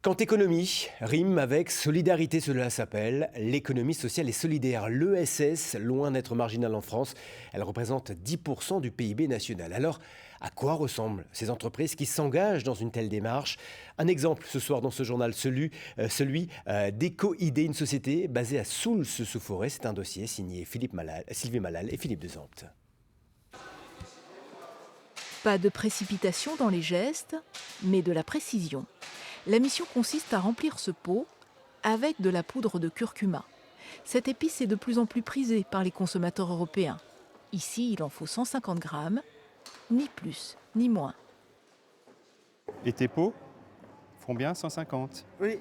Quand économie rime avec solidarité, cela s'appelle l'économie sociale et solidaire. L'ESS, loin d'être marginale en France, elle représente 10% du PIB national. Alors, à quoi ressemblent ces entreprises qui s'engagent dans une telle démarche? Un exemple ce soir dans ce journal, celui d'Eco-ID, une société basée à Soultz-sous-Forêt. C'est un dossier signé Sylvie Malal et Philippe Dezemptes. Pas de précipitation dans les gestes, mais de la précision. La mission consiste à remplir ce pot avec de la poudre de curcuma. Cette épice est de plus en plus prisée par les consommateurs européens. Ici, il en faut 150 grammes, ni plus, ni moins. Et tes pots font bien 150? Oui.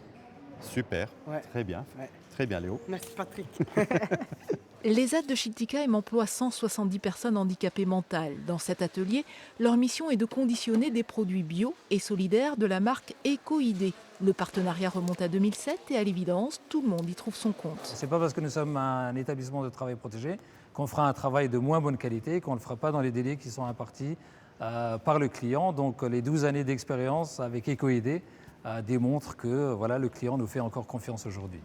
Super, Ouais. Très bien. Ouais. Très bien Léo. Merci Patrick. Les ZAD de Schiltigheim emploient 170 personnes handicapées mentales. Dans cet atelier, leur mission est de conditionner des produits bio et solidaires de la marque Eco-ID. Le partenariat remonte à 2007 et à l'évidence, tout le monde y trouve son compte. C'est pas parce que nous sommes un établissement de travail protégé qu'on fera un travail de moins bonne qualité, qu'on ne le fera pas dans les délais qui sont impartis par le client. Donc les 12 années d'expérience avec Eco-ID démontrent que le client nous fait encore confiance aujourd'hui.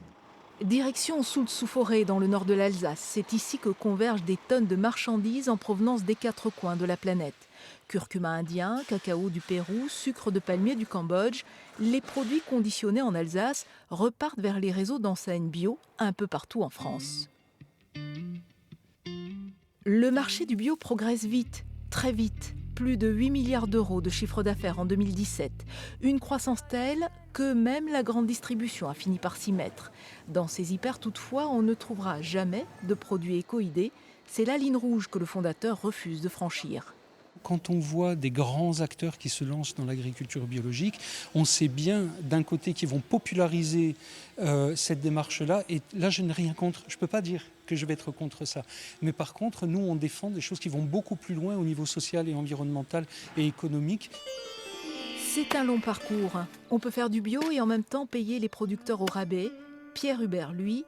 Direction Soultz-sous-Forêt, dans le nord de l'Alsace. C'est ici que convergent des tonnes de marchandises en provenance des 4 coins de la planète. Curcuma indien, cacao du Pérou, sucre de palmier du Cambodge. Les produits conditionnés en Alsace repartent vers les réseaux d'enseignes bio un peu partout en France. Le marché du bio progresse vite, très vite. Plus de 8 milliards d'euros de chiffre d'affaires en 2017. Une croissance telle que même la grande distribution a fini par s'y mettre. Dans ces hyper, toutefois, on ne trouvera jamais de produits Eco-ID. C'est la ligne rouge que le fondateur refuse de franchir. Quand on voit des grands acteurs qui se lancent dans l'agriculture biologique, on sait bien d'un côté qu'ils vont populariser cette démarche-là. Et là, je n'ai rien contre. Je ne peux pas dire que je vais être contre ça. Mais par contre, nous, on défend des choses qui vont beaucoup plus loin au niveau social et environnemental et économique. C'est un long parcours. On peut faire du bio et en même temps payer les producteurs au rabais. Pierre Hubert, lui,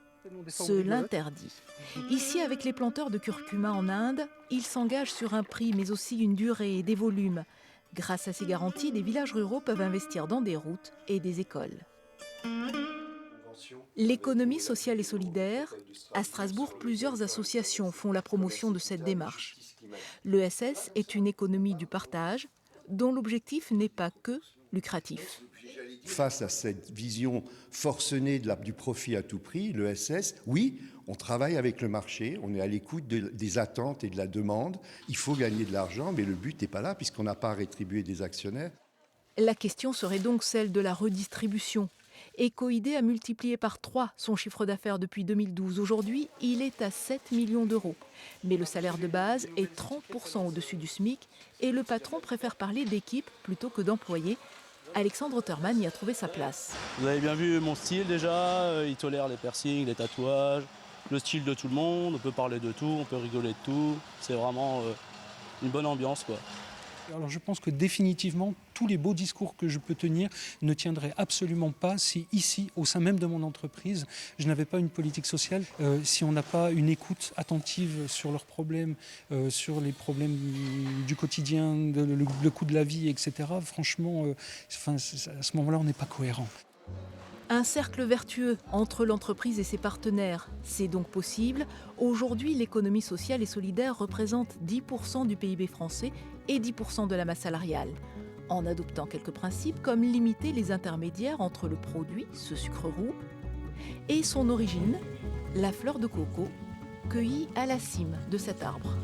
se l'interdit. Ici, avec les planteurs de curcuma en Inde, il s'engage sur un prix, mais aussi une durée et des volumes. Grâce à ces garanties, des villages ruraux peuvent investir dans des routes et des écoles. L'économie sociale et solidaire, à Strasbourg, plusieurs associations font la promotion de cette démarche. L'ESS est une économie du partage, dont l'objectif n'est pas que lucratif. Face à cette vision forcenée du profit à tout prix, l'ESS, oui, on travaille avec le marché, on est à l'écoute des attentes et de la demande. Il faut gagner de l'argent, mais le but n'est pas là puisqu'on n'a pas à rétribuer des actionnaires. La question serait donc celle de la redistribution. Eco-ID a multiplié par 3 son chiffre d'affaires depuis 2012. Aujourd'hui, il est à 7 millions d'euros. Mais le salaire de base est 30% au-dessus du SMIC et le patron préfère parler d'équipe plutôt que d'employés. Alexandre Otterman y a trouvé sa place. Vous avez bien vu mon style déjà, il tolère les piercings, les tatouages, le style de tout le monde, on peut parler de tout, on peut rigoler de tout. C'est vraiment une bonne ambiance, quoi. Alors je pense que définitivement, tous les beaux discours que je peux tenir ne tiendraient absolument pas si ici, au sein même de mon entreprise, je n'avais pas une politique sociale, si on n'a pas une écoute attentive sur leurs problèmes, sur les problèmes du quotidien, le coût de la vie, etc. Franchement, à ce moment-là, on n'est pas cohérent. Un cercle vertueux entre l'entreprise et ses partenaires, c'est donc possible. Aujourd'hui, l'économie sociale et solidaire représente 10% du PIB français et 10% de la masse salariale. En adoptant quelques principes comme limiter les intermédiaires entre le produit, ce sucre roux, et son origine, la fleur de coco, cueillie à la cime de cet arbre.